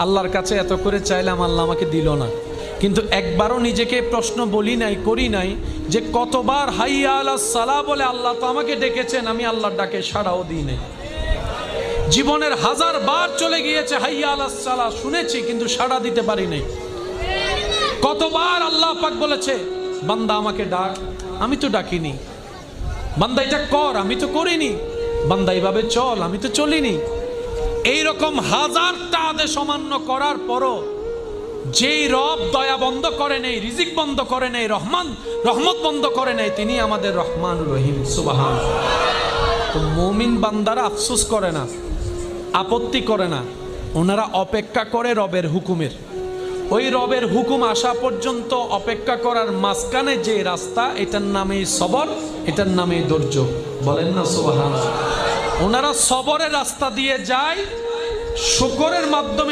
আল্লাহর কাছে এত করে চাইলাম, আল্লাহ আমাকে দিল না। কিন্তু একবারও নিজেকে প্রশ্ন বলি নাই, করি নাই যে কতবার হাইয়া আলাস সালাহ বলে আল্লাহ তো আমাকে ডেকেছেন, আমি আল্লাহর ডাকে সাড়াও দিই নাই। জীবনের 1000 বার চলে গিয়েছে হাইয়া আলাস সালাহ শুনেছি, কিন্তু সাড়া দিতে পারি নাই। কতবার আল্লাহ পাক বলেছে বান্দা আমাকে ডাক, আমি তো ডাকিনি। বান্দা এটা কর, আমি তো করিনি। বান্দা এইভাবে চল, আমি তো চলিনি। এইরকম 1000টা আদেশ অমান্য করার পরও যেই রব দয়া বন্ধ করে নেই, রিজিক বন্ধ করে নেই, রহমত বন্ধ করে নেই, তিনি আমাদের রহমানুর রহিম। সুবহানাল্লাহ। তো মুমিন বান্দারা আফসোস করে না, আপত্তি করে না, ওনারা অপেক্ষা করে রবের হুকুমের। ওই রবের হুকুম আসা পর্যন্ত অপেক্ষা করার মাঝখানে যে রাস্তা, এটার নামেই সবর, এটার নামেই ধৈর্য। বলেন না সুবহানাল্লাহ। ওনারা সবরের রাস্তা দিয়ে যায়, শুকরের মাধ্যমে